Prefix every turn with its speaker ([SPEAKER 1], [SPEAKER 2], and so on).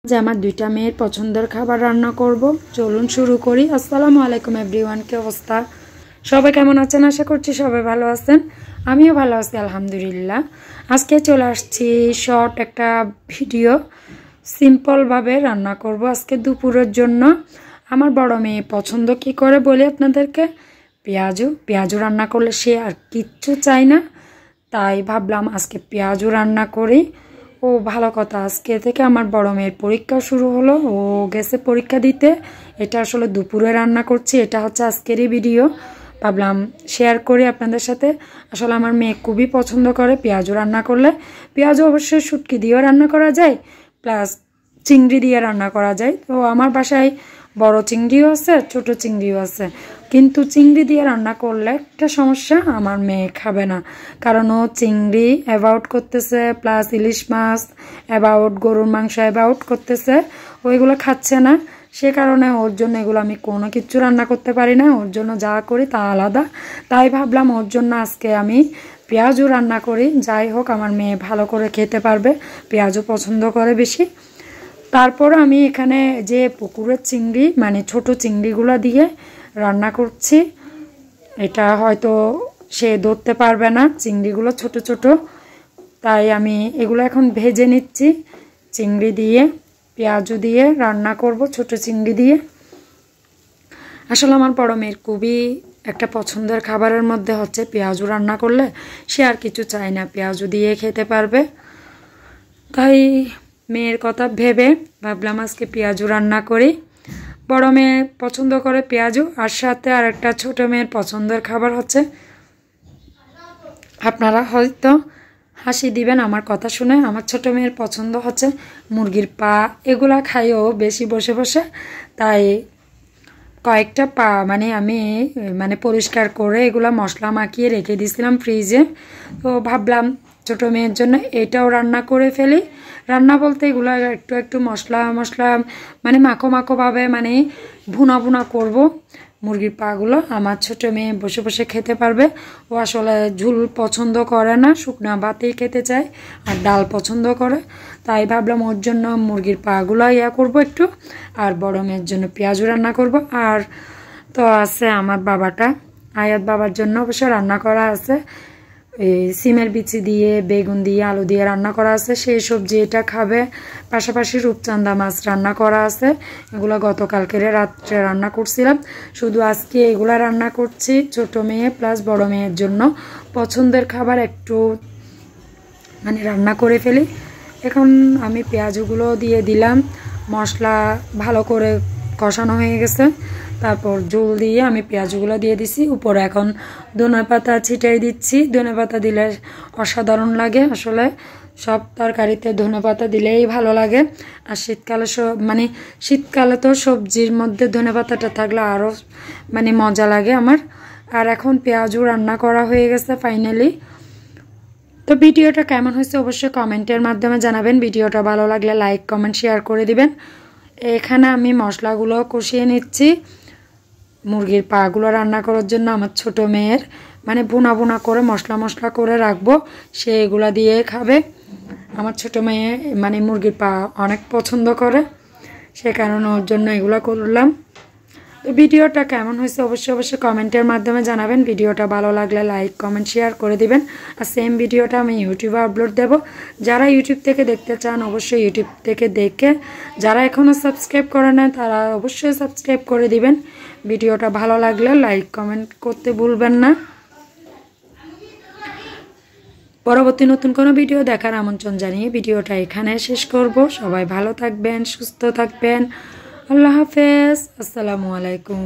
[SPEAKER 1] যে আমার দুইটা মেয়ের পছন্দের খাবার রান্না করব। চলুন শুরু করি। আসসালামু আলাইকুম এভরিওয়ান, কি অবস্থা? সবাই কেমন আছেন? আশা করছি সবাই ভালো আছেন। আমিও ভালো আছি আলহামদুলিল্লাহ। আজকে চলে আসছি শর্ট একটা ভিডিও, সিম্পলভাবে রান্না করব আজকে দুপুরের জন্য। আমার বড় মেয়ে পছন্দ কি করে বলি আপনাদেরকে, পেঁয়াজু রান্না করলে সে আর কিচ্ছু চায় না, তাই ভাবলাম আজকে পেঁয়াজু রান্না করি। ও ভালো কথা, আজকে থেকে আমার বড় মেয়ের পরীক্ষা শুরু হলো, ও গেছে পরীক্ষা দিতে। এটা আসলে দুপুরে রান্না করছি, এটা হচ্ছে আজকেরই ভিডিও। ভাবলাম শেয়ার করি আপনাদের সাথে। আসলে আমার মেয়ে খুবই পছন্দ করে পেঁয়াজু রান্না করলে। পেঁয়াজু অবশ্যই শুটকি দিয়েও রান্না করা যায়, প্লাস চিংড়ি দিয়ে রান্না করা যায়। তো আমার বাসায় বড় চিংড়িও আছে, ছোট চিংড়িও আছে, কিন্তু চিংড়ি দিয়ে রান্না করলে একটা সমস্যা, আমার মেয়ে খাবে না। কারণ ও চিংড়ি অ্যাভয়েড করতেছে, প্লাস ইলিশ মাছ অ্যাভয়েড, গরুর মাংস অ্যাভয়েড করতেছে, ওইগুলো খাচ্ছে না। সে কারণে ওর জন্য এগুলো আমি কোনো কিছু রান্না করতে পারি না, ওর জন্য যা করি তা আলাদা। তাই ভাবলাম ওর জন্য আজকে আমি পেঁয়াজও রান্না করি। যাই হোক, আমার মেয়ে ভালো করে খেতে পারবে, পেঁয়াজও পছন্দ করে বেশি। তারপর আমি এখানে যে পুকুরের চিংড়ি, মানে ছোট চিংড়িগুলো দিয়ে রান্না করছি। এটা হয়তো সে ধরতে পারবে না, চিংড়িগুলো ছোট ছোট, তাই আমি এগুলো এখন ভেজে নিচ্ছি। চিংড়ি দিয়ে পেঁয়াজু দিয়ে রান্না করব, ছোট চিংড়ি দিয়ে। আসলে আমার বড় মেয়ের খুবই একটা পছন্দের খাবারের মধ্যে হচ্ছে পেঁয়াজু রান্না করলে সে আর কিছু চায় না, পেঁয়াজু দিয়ে খেতে পারবে। তাই মেয়ের কথা ভেবে ভাবলাম আজকে পেঁয়াজু রান্না করি। বড় মেয়ে পছন্দ করে পেঁয়াজু, আর সাথে আর একটা ছোট মেয়ের পছন্দের খাবার হচ্ছে, আপনারা হয়তো হাসি দিবেন আমার কথা শুনে, আমার ছোট মেয়ের পছন্দ হচ্ছে মুরগির পা। এগুলা খাইও বেশি বসে বসে, তাই কয়েকটা পা আমি পরিষ্কার করে এগুলা মশলা মাখিয়ে রেখে দিয়েছিলাম ফ্রিজে। তো ভাবলাম ছোট মেয়ের জন্য এটাও রান্না করে ফেলি। রান্না বলতে এগুলো একটু একটু মশলা মাখো মাখোভাবে ভুনা ভুনা করব মুরগির পাগুলো। আমার ছোট মেয়ে বসে বসে খেতে পারবে। ও আসলে ঝুল পছন্দ করে না, শুকনা ভাতেই খেতে চায়, আর ডাল পছন্দ করে। তাই ভাবলাম ওর জন্য মুরগির পাগুলো করব একটু, আর বড় মেয়ের জন্য পেঁয়াজু রান্না করব। আর তো আছে আমার বাবাটা, আয়াত বাবার জন্য অবশ্য রান্না করা আছে, এই সিমের বিচি দিয়ে, বেগুন দিয়ে, আলু দিয়ে রান্না করা আছে, সেই সবজি এটা খাবে। পাশাপাশি রূপচাঁদা মাছ রান্না করা আছে, এগুলো গতকালকের রাত্রে রান্না করছিলাম। শুধু আজকে এগুলা রান্না করছি ছোট মেয়ে প্লাস বড় মেয়ের জন্য পছন্দের খাবার একটু রান্না করে ফেলি। এখন আমি পেঁয়াজগুলো দিয়ে দিলাম, মশলা ভালো করে কষানো হয়ে গেছে। তারপর ঝোল দিয়ে আমি পেঁয়াজগুলো দিয়ে দিছি। উপরে এখন ধনেপাতা ছিটাই দিচ্ছি। ধনেপাতা দিলে অসাধারণ লাগে, আসলে সব তরকারিতে ধনেপাতা দিলেই ভালো লাগে। আর শীতকালে তো সবজির মধ্যে ধনেপাতাটা থাকলে আরও মজা লাগে আমার। আর এখন পেঁয়াজও রান্না করা হয়ে গেছে ফাইনালি। তো ভিডিওটা কেমন হয়েছে অবশ্যই কমেন্টের মাধ্যমে জানাবেন। ভিডিওটা ভালো লাগলে লাইক, কমেন্ট, শেয়ার করে দিবেন। এখানে আমি মশলাগুলো কষিয়ে নিচ্ছি মুরগির পাগুলো রান্না করার জন্য। আমার ছোট মেয়ের ভুনা ভুনা করে মশলা করে রাখবো, সে এগুলা দিয়ে খাবে। আমার ছোট মেয়ে মুরগির পা অনেক পছন্দ করে, সে কারণে ওর জন্য এগুলো করলাম। তো ভিডিওটা কেমন হয়েছে অবশ্যই কমেন্টের মাধ্যমে জানাবেন। ভিডিওটা ভালো লাগলে লাইক, কমেন্ট, শেয়ার করে দিবেন। আর সেম ভিডিওটা আমি ইউটিউবে আপলোড দেব। যারা ইউটিউব থেকে দেখতে চান অবশ্যই ইউটিউব থেকে দেখে, যারা এখনও সাবস্ক্রাইব করে না তারা অবশ্যই সাবস্ক্রাইব করে দিবেন। ভিডিওটা ভালো লাগলে লাইক, কমেন্ট করতে ভুলবেন না। পরবর্তী নতুন কোনো ভিডিও দেখার আমন্ত্রণ জানিয়ে ভিডিওটা এখানে শেষ করব। সবাই ভালো থাকবেন, সুস্থ থাকবেন। আল্লাহ হাফেজ, আসসালামু আলাইকুম।